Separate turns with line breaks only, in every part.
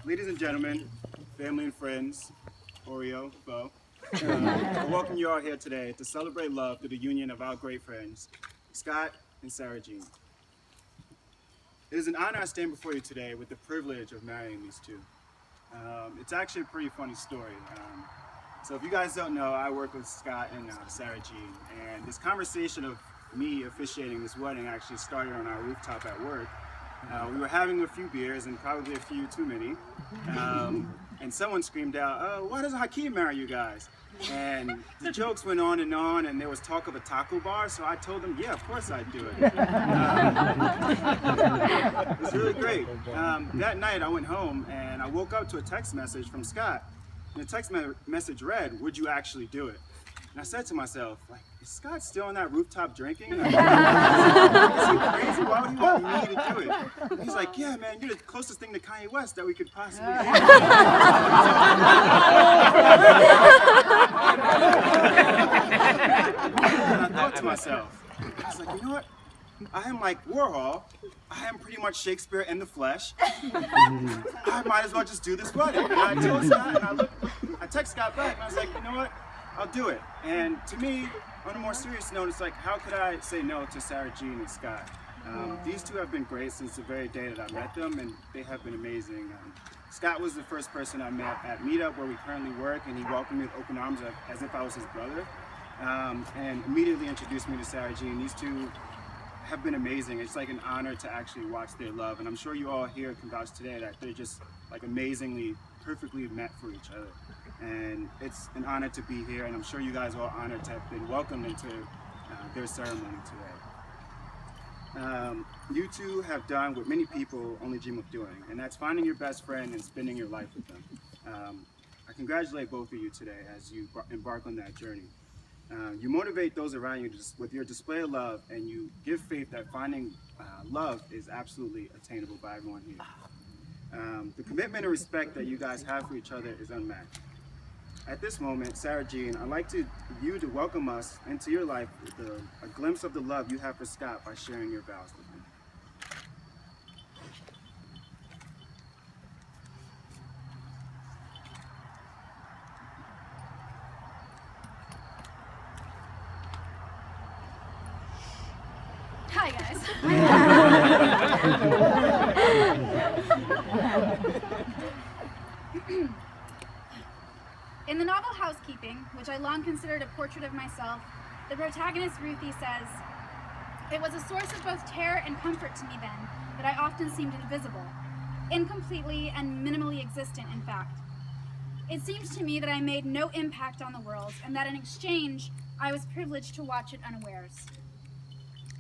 Ladies and gentlemen, family and friends, Oreo, Bo, I welcome you all here today to celebrate love through the union of our great friends, Scott and Sarah Jean. It is an honor I stand before you today with the privilege of marrying these two. It's actually a pretty funny story. So if you guys don't know, I work with Scott and Sarah Jean, and this conversation of me officiating this wedding actually started on our rooftop at work. We were having a few beers and probably a few too many, and someone screamed out, why doesn't Hakeem marry you guys? And the jokes went on, and there was talk of a taco bar, so I told them, yeah, of course I'd do it. It was really great. That night I went home and I woke up to a text message from Scott. And the text message read, would you actually do it? And I said to myself, like, is Scott still on that rooftop drinking? Like, is he crazy? Why would he want me to do it? And he's like, yeah, man, you're the closest thing to Kanye West that we could possibly get. And I thought to myself, I was like, you know what? I am like Warhol. I am pretty much Shakespeare in the flesh. I might as well just do this wedding. And I told Scott, and I text Scott back, and I was like, you know what? I'll do it. And to me, on a more serious note, it's like, how could I say no to Sarah Jean and Scott? These two have been great since the very day that I met them, and they have been amazing. Scott was the first person I met at Meetup, where we currently work, and he welcomed me with open arms as if I was his brother, and immediately introduced me to Sarah Jean. These two have been amazing. It's like an honor to actually watch their love, and I'm sure you all here can vouch today that they're just like amazingly, perfectly met for each other. And it's an honor to be here, and I'm sure you guys are all honored to have been welcomed into their ceremony today. You two have done what many people only dream of doing, and that's finding your best friend and spending your life with them. I congratulate both of you today as you embark on that journey. You motivate those around you with your display of love, and you give faith that finding love is absolutely attainable by everyone here. The commitment and respect that you guys have for each other is unmatched. At this moment, Sarah Jean, I'd like you to welcome us into your life with a glimpse of the love you have for Scott by sharing your vows with him.
Hi, guys. In the novel Housekeeping, which I long considered a portrait of myself, the protagonist Ruthie says, "It was a source of both terror and comfort to me then that I often seemed invisible, incompletely and minimally existent, in fact. It seems to me that I made no impact on the world, and that in exchange, I was privileged to watch it unawares.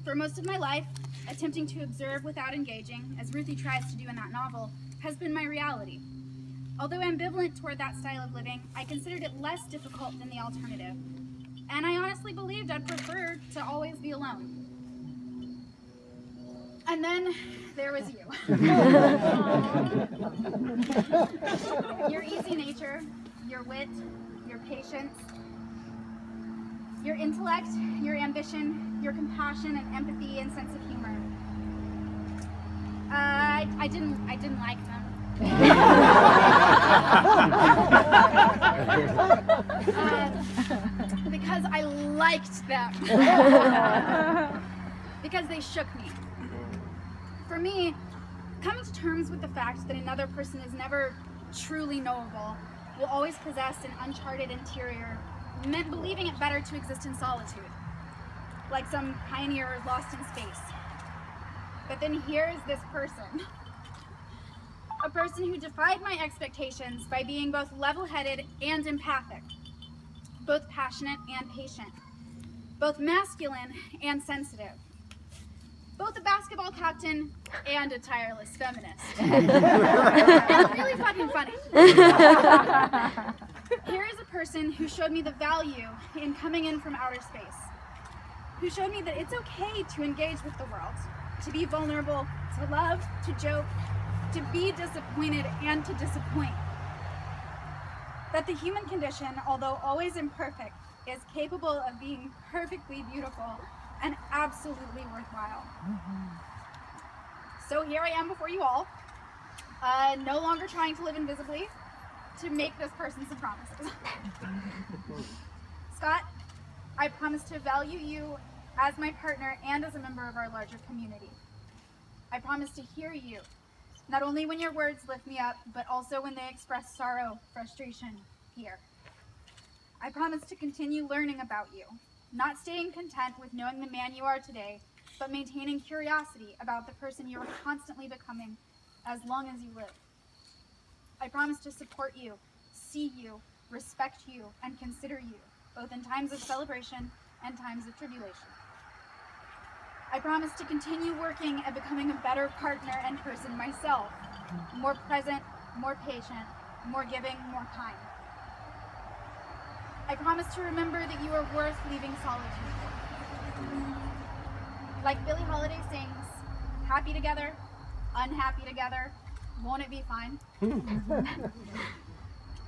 For most of my life, attempting to observe without engaging, as Ruthie tries to do in that novel, has been my reality. Although ambivalent toward that style of living, I considered it less difficult than the alternative, and I honestly believed I'd prefer to always be alone. And then there was you. Your easy nature, your wit, your patience, your intellect, your ambition, your compassion and empathy and sense of humor. I didn't like them. Because I liked them. Because they shook me. For me, coming to terms with the fact that another person is never truly knowable, will always possess an uncharted interior, meant believing it better to exist in solitude, like some pioneer lost in space. But then here's this person. A person who defied my expectations by being both level-headed and empathic, both passionate and patient, both masculine and sensitive, both a basketball captain and a tireless feminist. And really fucking funny. Here is a person who showed me the value in coming in from outer space, who showed me that it's okay to engage with the world, to be vulnerable, to love, to joke, to be disappointed and to disappoint. That the human condition, although always imperfect, is capable of being perfectly beautiful and absolutely worthwhile. So here I am before you all, No longer trying to live invisibly to make this person some promises. Scott, I promise to value you as my partner and as a member of our larger community. I promise to hear you, not only when your words lift me up, but also when they express sorrow, frustration, fear. I promise to continue learning about you, not staying content with knowing the man you are today, but maintaining curiosity about the person you are constantly becoming as long as you live. I promise to support you, see you, respect you, and consider you, both in times of celebration and times of tribulation. I promise to continue working at becoming a better partner and person myself, more present, more patient, more giving, more kind. I promise to remember that you are worth leaving solitude for. Like Billie Holiday sings, happy together, unhappy together, won't it be fine?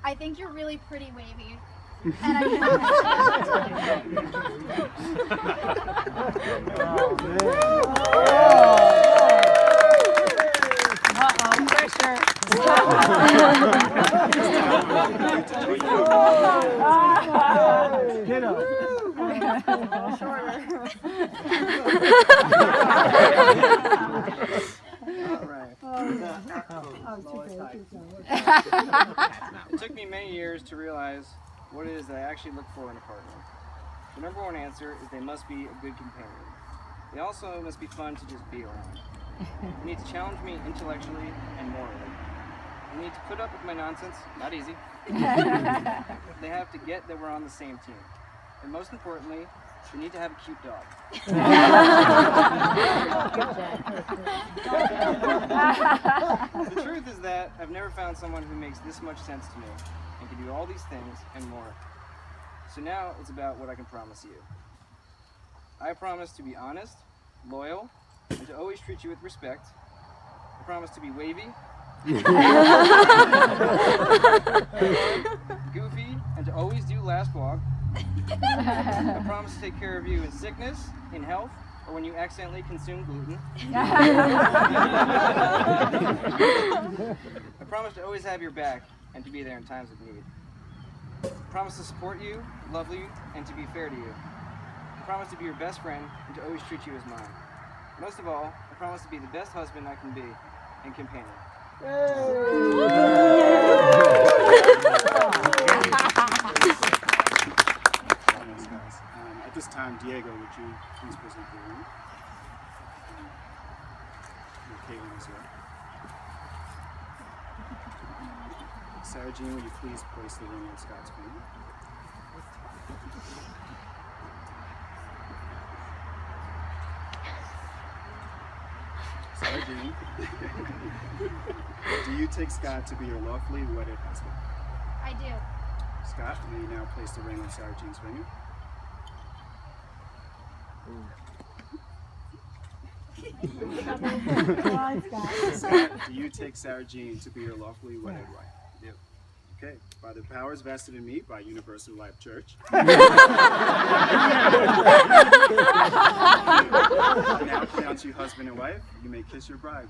I think you're really pretty wavy. And I
Get up.
It took me many years to realize what it is that I actually look for in a partner. The number one answer is they must be a good companion. They also must be fun to just be around. They need to challenge me intellectually and morally. They need to put up with my nonsense, not easy. They have to get that we're on the same team. And most importantly, they need to have a cute dog. The truth is that I've never found someone who makes this much sense to me and can do all these things and more. So now it's about what I can promise you. I promise to be honest, loyal, and to always treat you with respect. I promise to be wavy, goofy, and to always do last walk. I promise to take care of you in sickness, in health, or when you accidentally consume gluten. I promise to always have your back and to be there in times of need. I promise to support you, love you, and to be fair to you. I promise to be your best friend and to always treat you as mine. Most of all, I promise to be the best husband I can be and companion.
At this time, Diego, would you please present the ring? And Caitlin as well. Sarah Jean, will you please place the ring on Scott's finger? Sarah Jean, do you take Scott to be your lawfully wedded husband?
I do.
Scott, may you now place the ring on Sarah Jean's finger? Scott, do you take Sarah Jean to be your lawfully wedded wife? Yep. Okay. By the powers vested in me by Universal Life Church. I now pronounce you husband and wife. You may kiss your bride.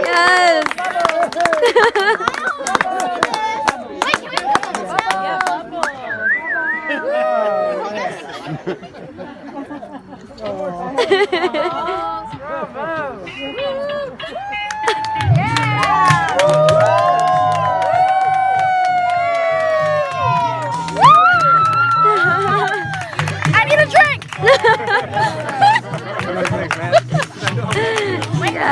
Yes.
I need a drink!